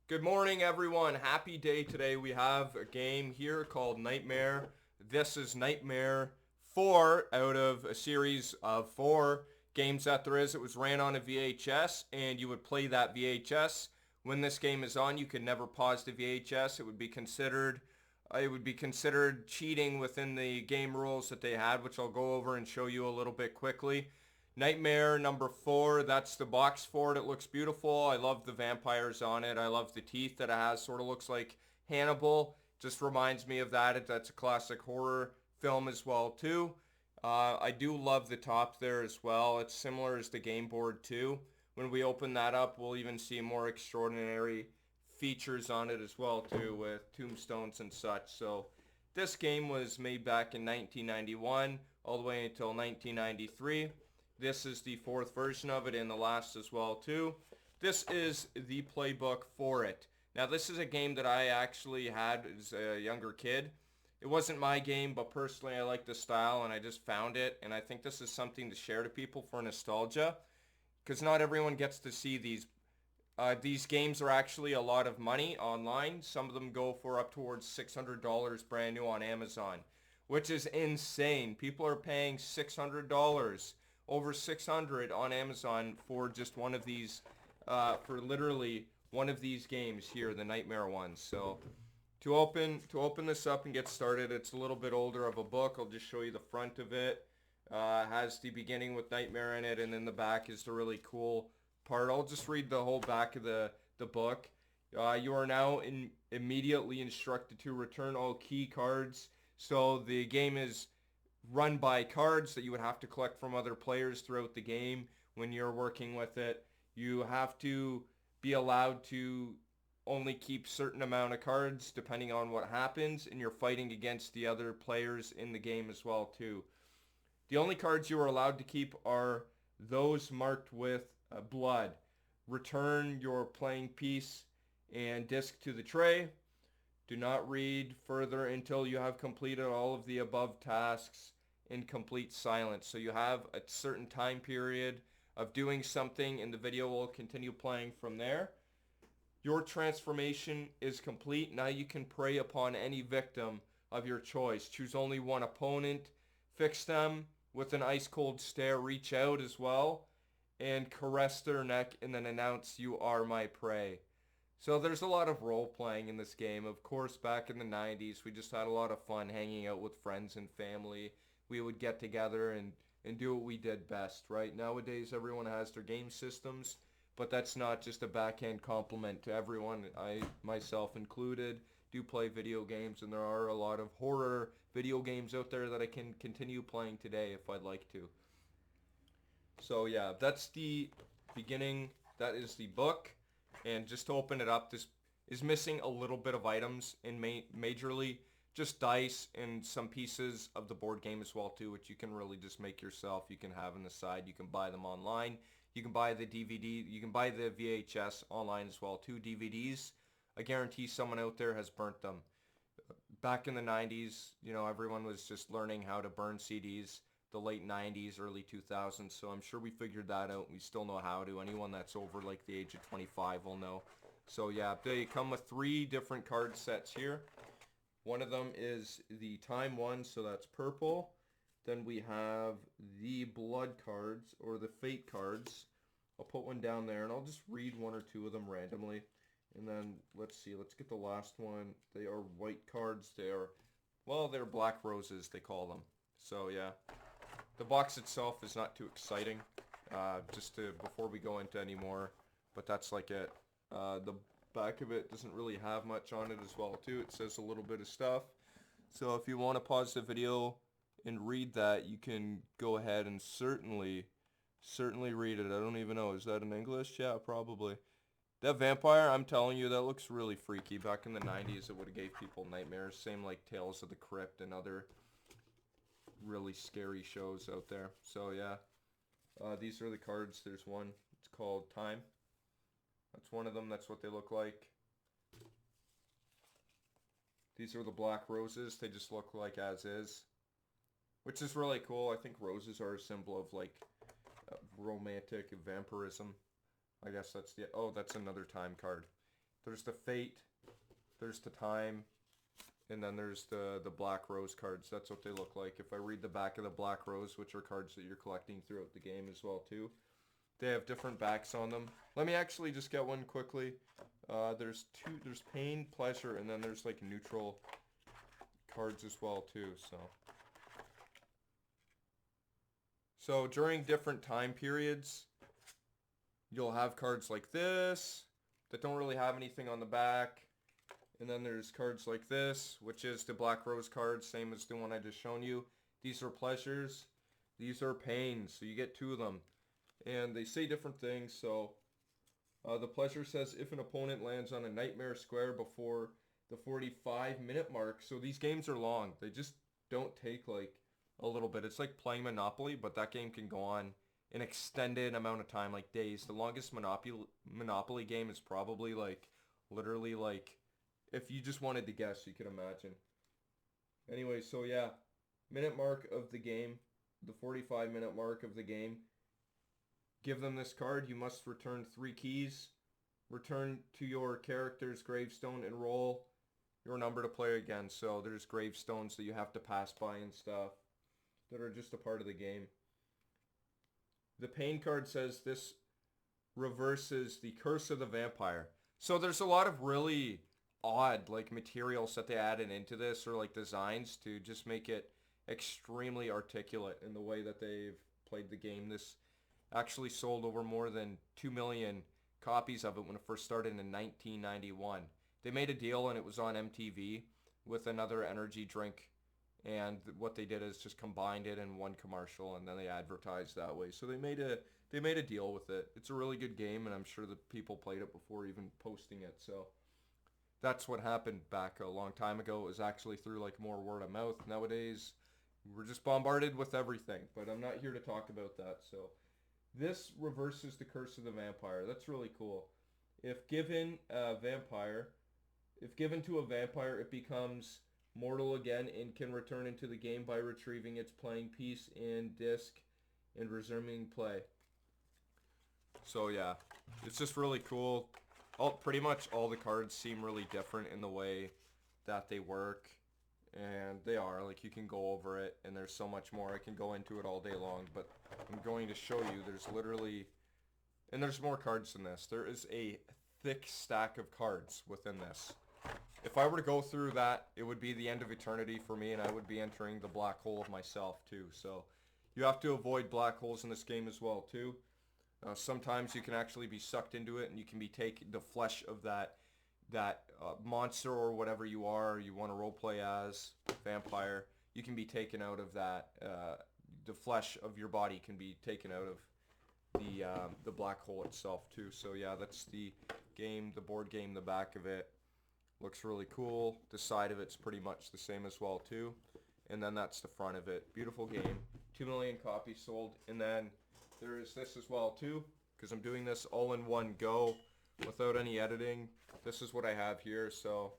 Good morning, everyone. Happy day today. We have a game here called Nightmare. This is Nightmare 4 out of a series of 4 games that there is. It was ran on a VHS, and you would play that VHS. When this game is on, you can never pause the VHS. It would be considered cheating within the game rules that they had, which I'll go over and show you a little bit quickly. Nightmare number 4, that's the box for it. It looks beautiful. I love the vampires on it. I love the teeth that it has. Sort of looks like Hannibal. Just reminds me of that. That's a classic horror film as well too. I do love the top there as well. It's similar as the game board too. When we open that up, we'll even see more extraordinary features on it as well too, with tombstones and such. So this game was made back in 1991 all the way until 1993. This is the 4th version of it, and the last as well too. This is the playbook for it. Now this is a game that I actually had as a younger kid. It wasn't my game, but personally I like the style and I just found it, and I think this is something to share to people for nostalgia, because not everyone gets to see these. These games are actually a lot of money online. Some of them go for up towards $600 brand new on Amazon, which is insane. People are paying $600, over 600 on Amazon for just one of these, for literally one of these games here, the Nightmare ones. So to open this up and get started, it's a little bit older of a book. I'll just show you the front of it. It has the beginning with Nightmare in it, and then the back is the really cool part. I'll just read the whole back of the book. You are now immediately instructed to return all key cards. So the game is run by cards that you would have to collect from other players throughout the game when you're working with it. You have to be allowed to only keep certain amount of cards depending on what happens, and you're fighting against the other players in the game as well too. The only cards you are allowed to keep are those marked with blood. Return your playing piece and disc to the tray. Do not read further until you have completed all of the above tasks in complete silence. So you have a certain time period of doing something, and the video will continue playing from there. Your transformation is complete. Now you can prey upon any victim of your choice. Choose only one opponent. Fix them with an ice cold stare. Reach out as well and caress their neck, and then announce, "You are my prey." So there's a lot of role playing in this game. Of course, back in the 90s, we just had a lot of fun hanging out with friends and family. We would get together and do what we did best, right? Nowadays, everyone has their game systems, but that's not just a backhand compliment to everyone. I, myself included, do play video games, and there are a lot of horror video games out there that I can continue playing today if I'd like to. So yeah, that's the beginning. That is the book. And just to open it up, this is missing a little bit of items in majorly just dice and some pieces of the board game as well too, which you can really just make yourself. You can have on the side. You can buy them online. You can buy the DVD. You can buy the VHS online as well too. DVDs, I guarantee someone out there has burnt them. Back in the 90s, everyone was just learning how to burn CDs. The late 90s, early 2000s, so I'm sure we figured that out. We still know how to. Anyone that's over like the age of 25 will know. So yeah, they come with 3 different card sets here. One of them is the time one, so that's purple. Then we have the blood cards, or the fate cards. I'll put one down there, and I'll just read 1 or 2 of them randomly. And then, let's see, let's get the last one. They are white cards. They're black roses, they call them. So yeah. The box itself is not too exciting, before we go into any more, but that's like it. The back of it doesn't really have much on it as well too. It says a little bit of stuff. So if you want to pause the video and read that, you can go ahead and certainly read it. I don't even know. Is that in English? Yeah, probably. That vampire, I'm telling you, that looks really freaky. Back in the 90s, it would have gave people nightmares. Same like Tales of the Crypt and other really scary shows out there. So yeah, these are the cards. There's one. It's called Time. That's one of them. That's what they look like. These are the black roses. They just look like as is, which is really cool. I think roses are a symbol of like romantic vampirism. I guess that's that's another time card. There's the fate, there's the time, and then there's the black rose cards. That's what they look like. If I read the back of the black rose, which are cards that you're collecting throughout the game as well too, they have different backs on them. Let me actually just get one quickly. There's pain, pleasure, and then there's like neutral cards as well too. So during different time periods, you'll have cards like this that don't really have anything on the back. And then there's cards like this, which is the black rose card, same as the one I just shown you. These are pleasures. These are pains. So you get 2 of them. And they say different things. So the pleasure says if an opponent lands on a nightmare square before the 45-minute mark. So these games are long. They just don't take like a little bit. It's like playing Monopoly, but that game can go on an extended amount of time, like days. The longest Monopoly game is probably like literally like, if you just wanted to guess, you could imagine. Anyway, so yeah, minute mark of the game, the 45-minute mark of the game. Give them this card. You must return 3 keys. Return to your character's gravestone and roll your number to play again. So there's gravestones that you have to pass by and stuff that are just a part of the game. The pain card says this reverses the curse of the vampire. So there's a lot of really odd like materials that they added into this, or like designs to just make it extremely articulate in the way that they've played the game. This actually sold over more than 2 million copies of it when it first started in 1991. They made a deal and it was on MTV with another energy drink, and what they did is just combined it in one commercial, and then they advertised that way. So they made a deal with it. It's a really good game, and I'm sure that people played it before even posting it. So that's what happened back a long time ago. It was actually through like more word of mouth. Nowadays, we're just bombarded with everything, but I'm not here to talk about that. So this reverses the curse of the vampire. That's really cool. If given to a vampire, it becomes mortal again and can return into the game by retrieving its playing piece and disc and resuming play. So yeah, it's just really cool. Pretty much all the cards seem really different in the way that they work, and they are. Like, you can go over it, and there's so much more. I can go into it all day long, but I'm going to show you. There's literally, and there's more cards than this. There is a thick stack of cards within this. If I were to go through that, it would be the end of eternity for me, and I would be entering the black hole of myself too. So you have to avoid black holes in this game as well too. Sometimes you can actually be sucked into it, and you can be taking the flesh of that monster or whatever you are. You want to roleplay as vampire. You can be taken out of that. The flesh of your body can be taken out of the black hole itself too. So yeah, that's the game, the board game. The back of it looks really cool. The side of it's pretty much the same as well too. And then that's the front of it. Beautiful game. 2 million copies sold. And then there is this as well too, because I'm doing this all in one go without any editing. This is what I have here. So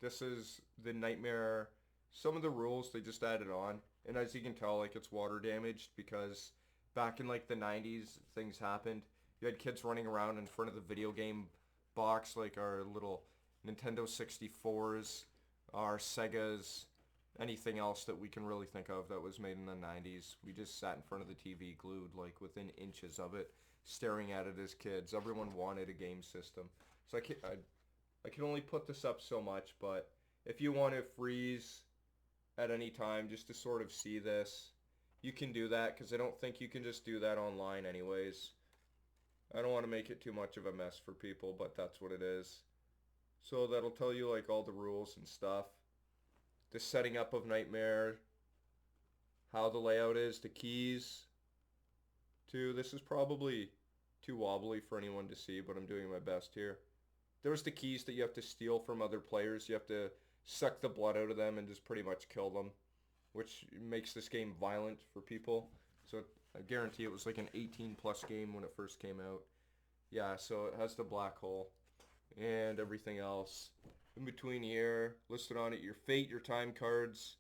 this is the Nightmare. Some of the rules they just added on, and as you can tell, like, it's water damaged because back in like the 90s things happened. You had kids running around in front of the video game box, like our little Nintendo 64s, our Segas, anything else that we can really think of that was made in the 90s. We just sat in front of the TV glued, like within inches of it, staring at it as kids. Everyone wanted a game system. So I can only put this up so much, but if you want to freeze at any time just to sort of see this, you can do that, because I don't think you can just do that online anyways. I don't want to make it too much of a mess for people, but that's what it is. So that'll tell you like all the rules and stuff. The setting up of Nightmare, how the layout is, the keys too. This is probably too wobbly for anyone to see, but I'm doing my best here. There's the keys that you have to steal from other players. You have to suck the blood out of them and just pretty much kill them, which makes this game violent for people. So I guarantee it was like an 18+ game when it first came out. Yeah, so it has the black hole and everything else. In between here, listed on it, your fate, your time cards,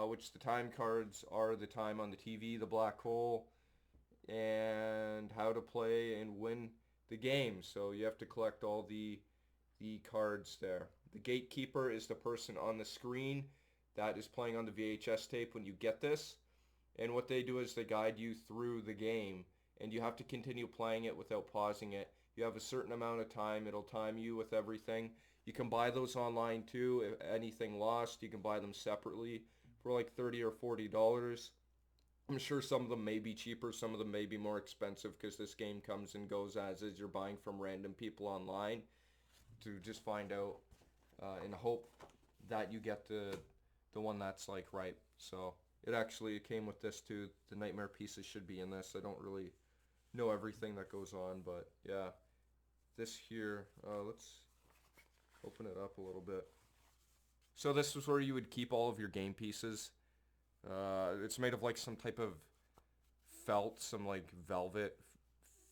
which the time cards are the time on the TV, the black hole, and how to play and win the game. So you have to collect all the the cards there. The gatekeeper is the person on the screen that is playing on the VHS tape when you get this. And what they do is they guide you through the game, and you have to continue playing it without pausing it. You have a certain amount of time. It'll time you with everything. You can buy those online too. If anything lost, you can buy them separately for like $30 or $40. I'm sure some of them may be cheaper, some of them may be more expensive because this game comes and goes as is. You're buying from random people online to just find out in hope that you get the one that's like right. So it actually came with this too. The Nightmare pieces should be in this. I don't really know everything that goes on, but yeah. This here, let's open it up a little bit. So this was where you would keep all of your game pieces. It's made of like some type of felt, some like velvet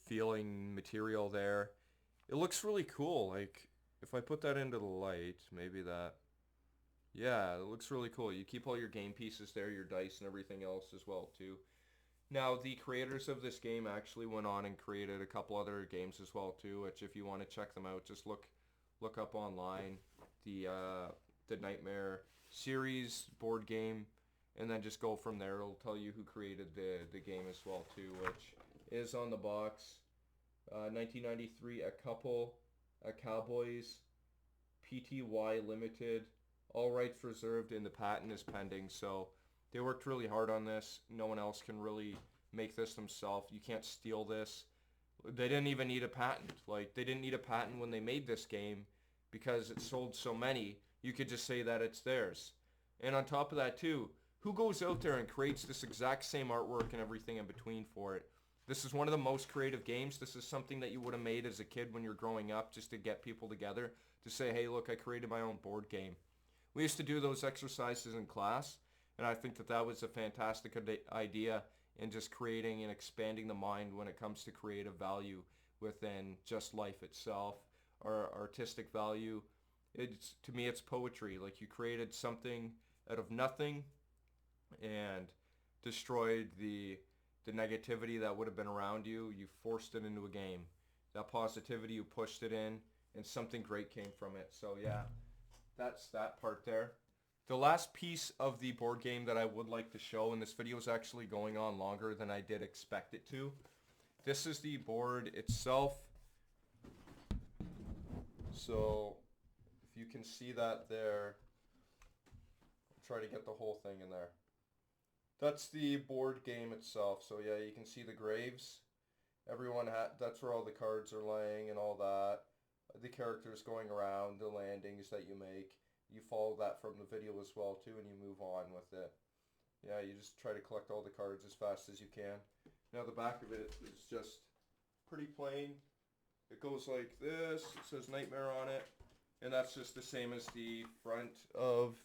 feeling material there. It looks really cool. Like if I put that into the light, maybe that. Yeah, it looks really cool. You keep all your game pieces there, your dice and everything else as well too. Now the creators of this game actually went on and created a couple other games as well too, which if you want to check them out, just look up online the Nightmare series board game, and then just go from there. It'll tell you who created the game as well too, which is on the box. 1993, a Cowboys, PTY Limited, all rights reserved, and the patent is pending. So they worked really hard on this. No one else can really make this themselves. You can't steal this. They didn't even need a patent. Like, they didn't need a patent when they made this game because it sold so many. You could just say that it's theirs. And on top of that too, who goes out there and creates this exact same artwork and everything in between for it? This is one of the most creative games. This is something that you would have made as a kid when you're growing up just to get people together to say, hey, look, I created my own board game. We used to do those exercises in class, and I think that that was a fantastic idea in just creating and expanding the mind when it comes to creative value within just life itself or artistic value. It's, to me, it's poetry. Like, you created something out of nothing and destroyed the negativity that would have been around you. You forced it into a game. That positivity, you pushed it in, and something great came from it. So yeah, that's that part there. The last piece of the board game that I would like to show, and this video is actually going on longer than I did expect it to. This is the board itself. So if you can see that there, I'll try to get the whole thing in there. That's the board game itself. So yeah, you can see the graves. That's where all the cards are laying and all that. The characters going around, the landings that you make. You follow that from the video as well too, and you move on with it. Yeah, you just try to collect all the cards as fast as you can. Now the back of it is just pretty plain. It goes like this. It says Nightmare on it. And that's just the same as the front of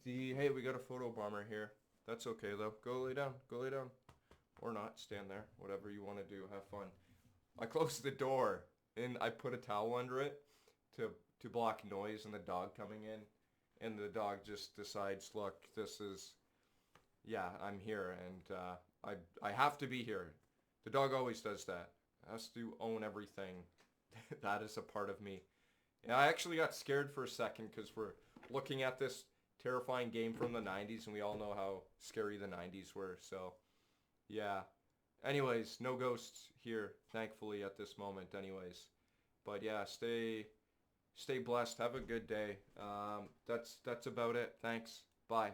the... Hey, we got a photo bomber here. That's okay though. Go lay down. Go lay down. Or not. Stand there. Whatever you want to do. Have fun. I closed the door and I put a towel under it to block noise and the dog coming in. And the dog just decides, look, this is... Yeah, I'm here and I have to be here. The dog always does that. It has to own everything. That is a part of me. And I actually got scared for a second because we're looking at this terrifying game from the 90s, and we all know how scary the 90s were. So, yeah. Anyways, no ghosts here, thankfully, at this moment anyways. But yeah, stay blessed. Have a good day. That's about it. Thanks. Bye.